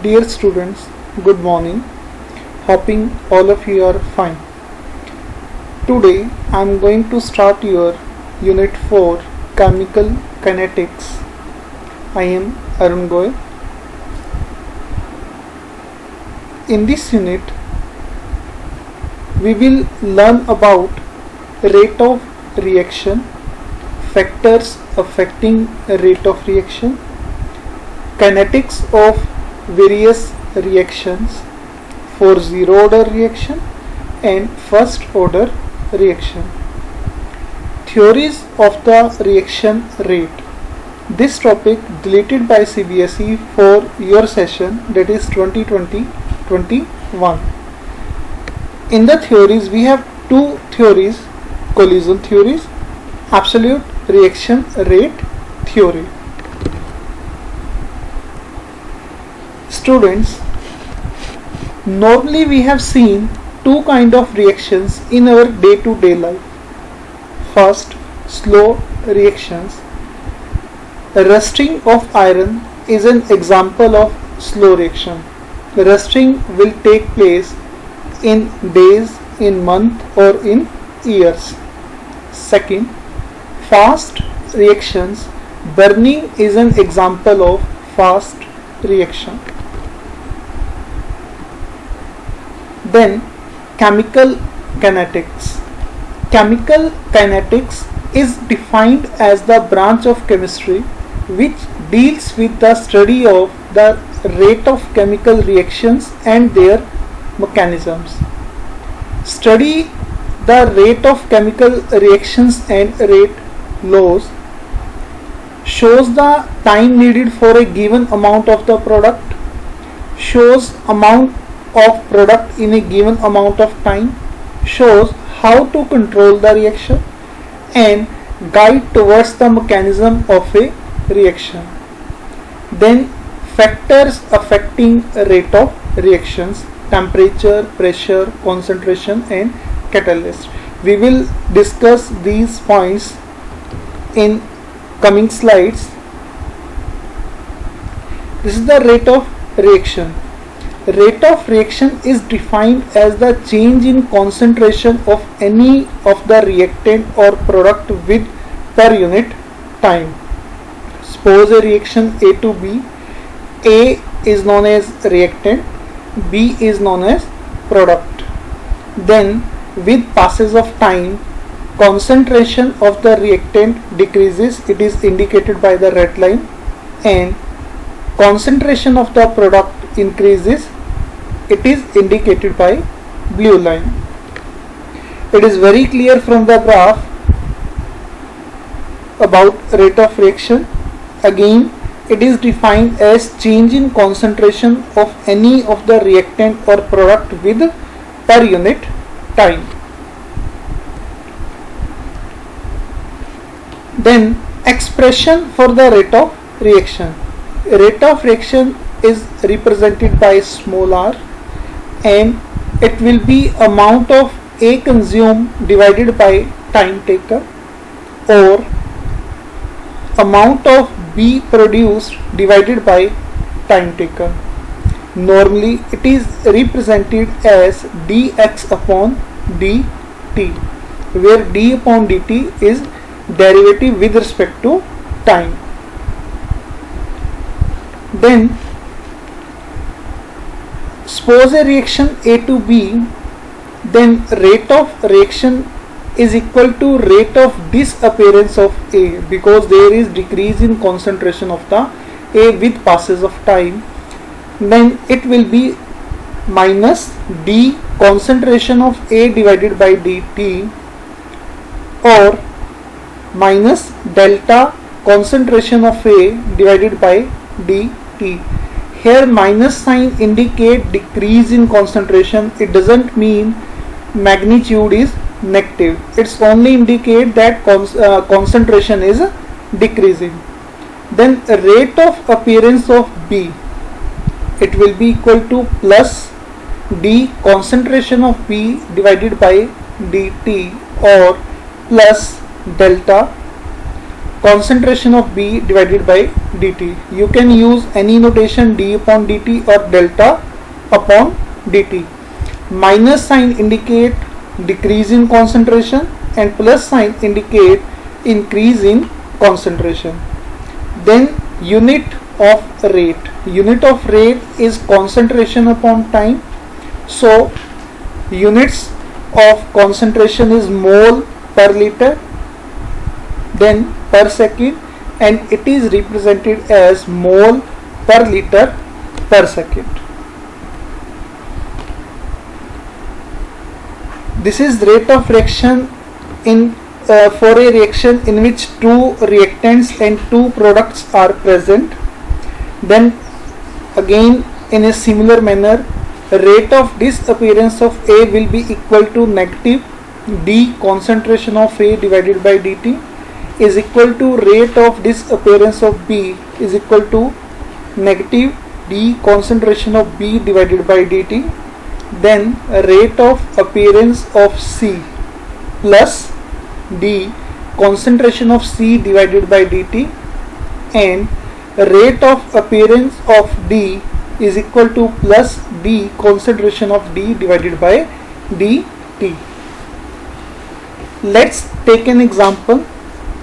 Dear students, good morning. Hoping all of you are fine. Today I am going to start your Unit 4 Chemical Kinetics. I am Arun Goyal. In this unit, we will learn about rate of reaction, factors affecting rate of reaction, kinetics of various reactions for zero order reaction and first order reaction. Theories of the reaction rate. This topic deleted by CBSE for your session, that is 2020-21. In the theories we have two theories: collision theories, absolute reaction rate theory. Students, normally we have seen two kind of reactions in our day-to-day life. First, slow reactions. Rusting of iron is an example of slow reaction. Rusting will take place in days, in months or in years. Second, fast reactions. Burning is an example of fast reaction. Then chemical kinetics. Chemical kinetics is defined as the branch of chemistry which deals with the study of the rate of chemical reactions and their mechanisms. Study the rate of chemical reactions and rate laws, shows the time needed for a given amount of the product, shows amount of product in a given amount of time, shows how to control the reaction and guide towards the mechanism of a reaction. Then factors affecting rate of reactions: temperature, pressure, concentration and catalyst. We will discuss these points in coming slides. This is the rate of reaction. Rate of reaction is defined as the change in concentration of any of the reactant or product with per unit time. Suppose a reaction A to B. A is known as reactant, B is known as product. Then with passage of time, concentration of the reactant decreases, it is indicated by the red line, and concentration of the product increases, it is indicated by blue line. It is very clear from the graph about rate of reaction. Again, it is defined as change in concentration of any of the reactant or product with per unit time. Then expression for the rate of reaction. Rate of reaction is represented by small r, and it will be amount of A consumed divided by time taken, or amount of B produced divided by time taken. Normally it is represented as dx upon dt, where d upon dt is derivative with respect to time. Then suppose a reaction A to B, then rate of reaction is equal to rate of disappearance of A, because there is decrease in concentration of the A with passage of time. Then it will be minus d concentration of A divided by dt, or minus delta concentration of A divided by dt. Here minus sign indicate decrease in concentration. It doesn't mean magnitude is negative. It's only indicate that concentration is decreasing. Then rate of appearance of B, it will be equal to plus d concentration of B divided by dt, or plus delta concentration of B divided by dt. You can use any notation, d upon dt or delta upon dt. Minus sign indicate decrease in concentration and plus sign indicate increase in concentration. Then unit of rate. Unit of rate is concentration upon time. So units of concentration is mole per liter, then per second, and it is represented as mole per liter per second. This is rate of reaction in for a reaction in which two reactants and two products are present. Then again in a similar manner, rate of disappearance of A will be equal to negative d concentration of A divided by dt is equal to rate of disappearance of B is equal to negative d concentration of B divided by dt. Then rate of appearance of C plus d concentration of C divided by dt, and rate of appearance of D is equal to plus d concentration of D divided by dt. Let's take an example.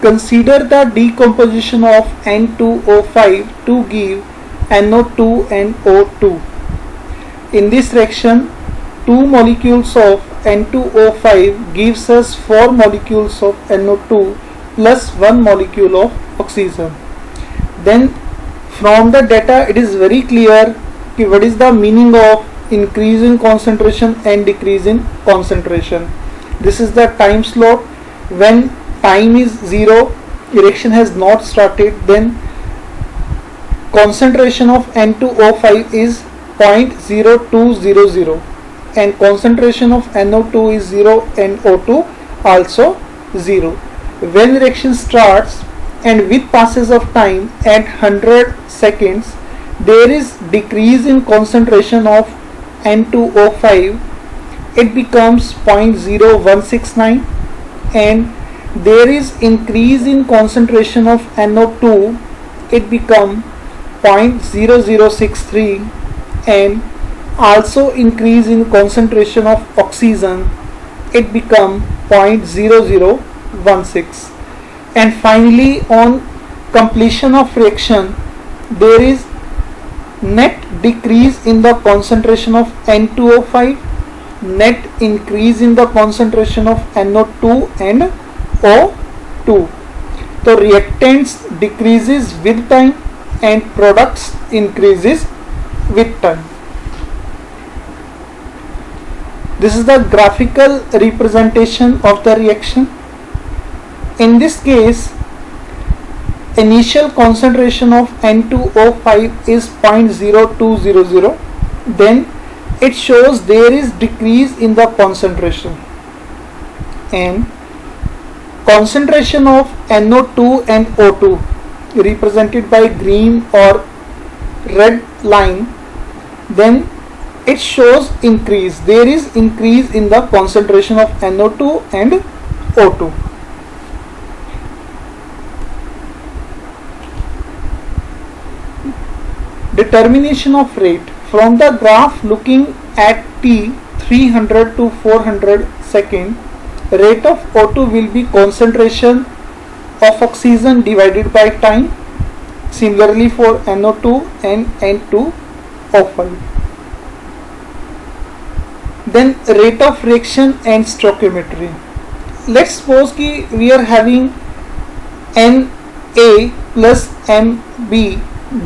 Consider the decomposition of N2O5 to give NO2 and O2. In this reaction, 2 molecules of N2O5 gives us 4 molecules of NO2 plus 1 molecule of oxygen. Then from the data it is very clear what is the meaning of increase in concentration and decrease in concentration. This is the time slot. When time is 0, reaction has not started, then concentration of N2O5 is 0.0200 and concentration of NO2 is 0 and O2 also 0. When reaction starts and with passage of time at 100 seconds, there is decrease in concentration of N2O5, it becomes 0.0169, and there is increase in concentration of NO2, it becomes 0.0063, and also increase in concentration of oxygen, it becomes 0.0016. And finally, on completion of reaction, there is net decrease in the concentration of N2O5, net increase in the concentration of NO2 and O2. So reactants decreases with time and products increases with time. This is the graphical representation of the reaction. In this case, initial concentration of N2O5 is 0.0200, then it shows there is decrease in the concentration, and concentration of NO2 and O2 represented by green or red line, then it shows increase. There is increase in the concentration of NO2 and O2. Determination of rate. From the graph looking at t 300 to 400 second, rate of O2 will be concentration of oxygen divided by time. Similarly for NO2 and N2O5. Then rate of reaction and stoichiometry. Let's suppose कि we are having Na plus Mb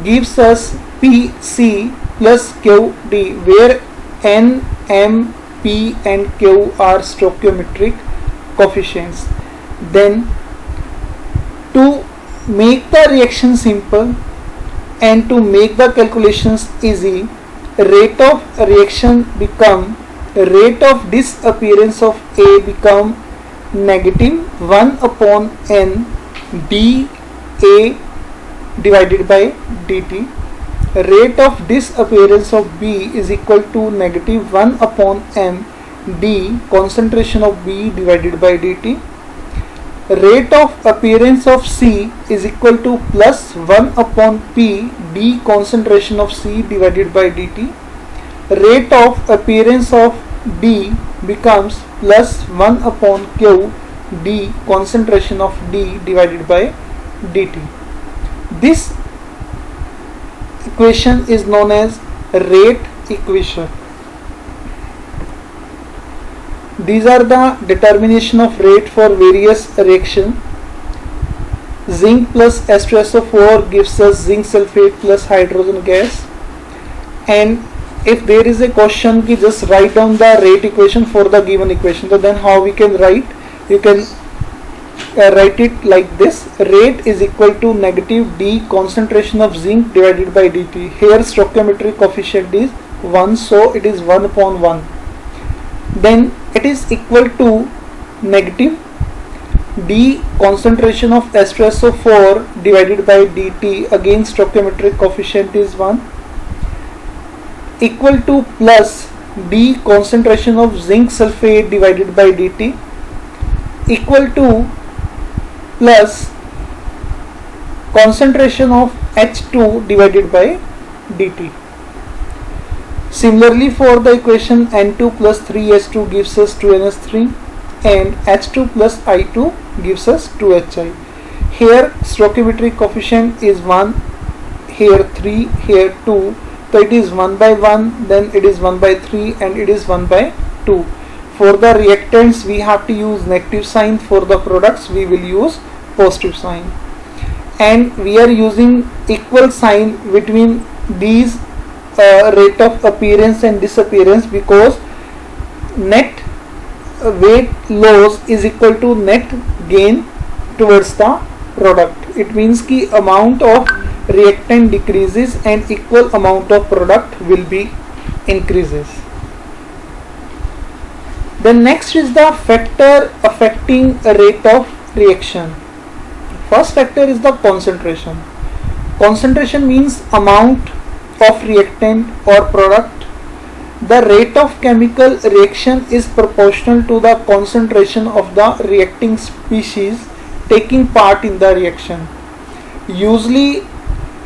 gives us Pc plus Qd, where N, M, P and Q are stoichiometric coefficients. Then to make the reaction simple and to make the calculations easy, rate of reaction become rate of disappearance of A become negative 1 upon N dA divided by dt. Rate of disappearance of B is equal to negative 1 upon M d concentration of B divided by dt. rate of appearance of C is equal to plus 1 upon P d concentration of C divided by dt. Rate of appearance of D becomes plus 1 upon Q d concentration of D divided by dt. This equation is known as rate equation. These are the determination of rate for various reaction. Zinc plus H2SO4 gives us zinc sulfate plus hydrogen gas. And if there is a question ki just write down the rate equation for the given equation, so then how we can write? You can write it like this: rate is equal to negative d concentration of zinc divided by dt. Here stoichiometric coefficient is 1, so it is 1 upon 1. Then it is equal to negative d concentration of H2SO4 divided by dt, again stoichiometric coefficient is 1, equal to plus d concentration of zinc sulfate divided by dt, equal to plus concentration of H2 divided by dt. Similarly, for the equation N2 plus 3H2 gives us 2NH3 and H2 plus I2 gives us 2HI. Here stoichiometric coefficient is 1, here 3, here 2, so it is 1 by 1, then it is 1 by 3 and it is 1 by 2. For the reactants we have to use negative sign, for the products we will use positive sign. And we are using equal sign between these rate of appearance and disappearance, because net weight loss is equal to net gain towards the product. It means ki amount of reactant decreases and equal amount of product will be increases. Then next is the factor affecting rate of reaction. First factor is the concentration. Concentration means amount of reactant or product. The rate of chemical reaction is proportional to the concentration of the reacting species taking part in the reaction. Usually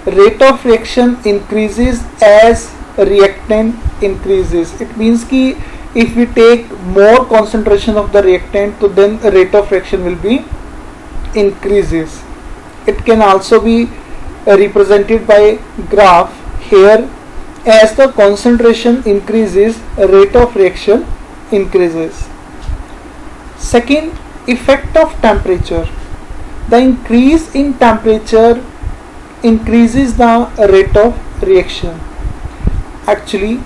rate of reaction increases as reactant increases. It means ki if we take more concentration of the reactant, so then rate of reaction will be increases. It can also be represented by graph. Here, as the concentration increases, rate of reaction increases. Second, effect of temperature. The increase in temperature increases the rate of reaction. Actually,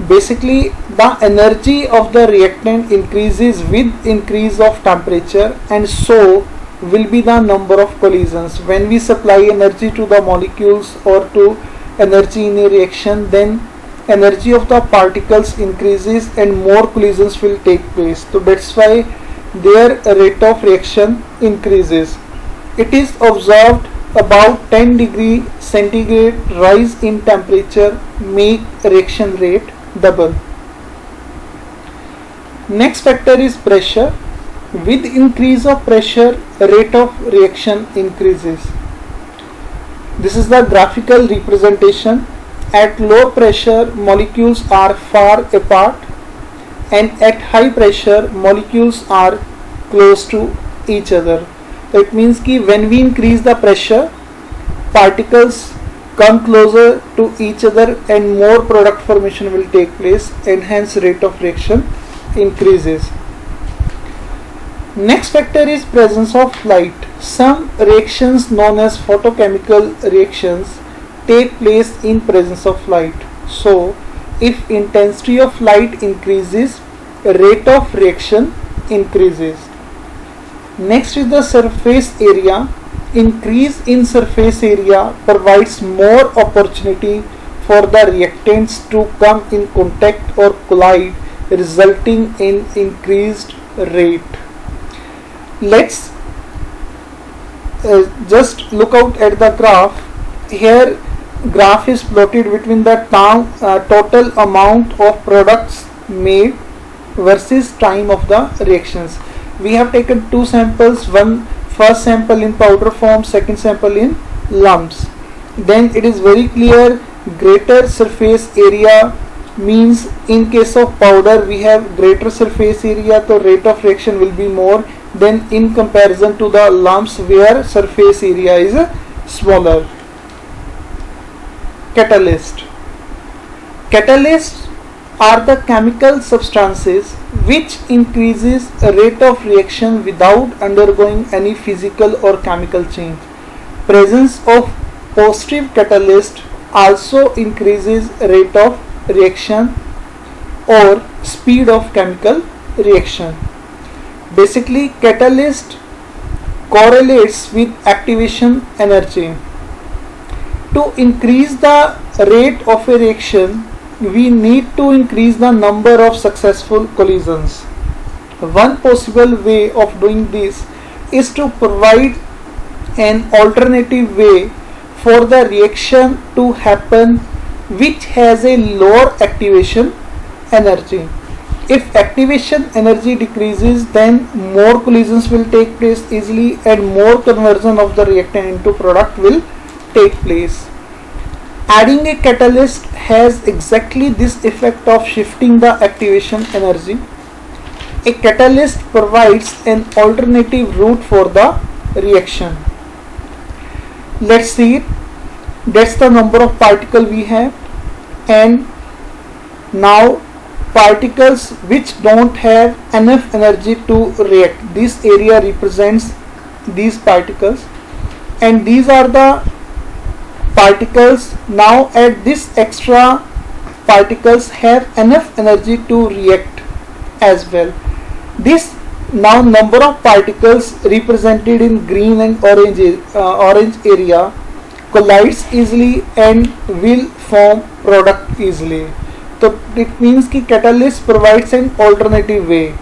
basically the energy of the reactant increases with increase of temperature, and so will be the number of collisions. When we supply energy to the molecules or to energy in a reaction, then energy of the particles increases and more collisions will take place. So that's why their rate of reaction increases. It is observed about 10 degree centigrade rise in temperature make reaction rate double. Next factor is pressure. With increase of pressure, rate of reaction increases. This is the graphical representation. At low pressure, molecules are far apart, and at high pressure, molecules are close to each other. It means कि when we increase the pressure, particles come closer to each other and more product formation will take place, and hence rate of reaction increases. Next factor is presence of light. Some reactions known as photochemical reactions take place in presence of light. So, if intensity of light increases, rate of reaction increases. Next is the surface area. Increase in surface area provides more opportunity for the reactants to come in contact or collide, resulting in increased rate. Let's just look out at the graph. Here graph is plotted between the total amount of products made versus time of the reactions. We have taken two samples, first sample in powder form, second sample in lumps. Then it is very clear, greater surface area means in case of powder we have greater surface area, so rate of reaction will be more than in comparison to the lumps where surface area is smaller. Catalyst. Catalysts are the chemical substances which increases a rate of reaction without undergoing any physical or chemical change. Presence of positive catalyst also increases rate of reaction or speed of chemical reaction. Basically, catalyst correlates with activation energy. To increase the rate of a reaction, we need to increase the number of successful collisions. One possible way of doing this is to provide an alternative way for the reaction to happen which has a lower activation energy. If activation energy decreases, then more collisions will take place easily and more conversion of the reactant into product will take place. Adding a catalyst has exactly this effect of shifting the activation energy. A catalyst provides an alternative route for the reaction. Let's see it. That's the number of particles we have, and now particles which don't have enough energy to react. This area represents these particles, and these are the particles. Now at this extra particles have enough energy to react as well. This now number of particles represented in green and orange area collides easily and will form product easily. So it means कि catalyst provides an alternative way.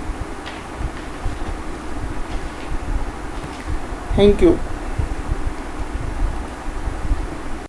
Thank you.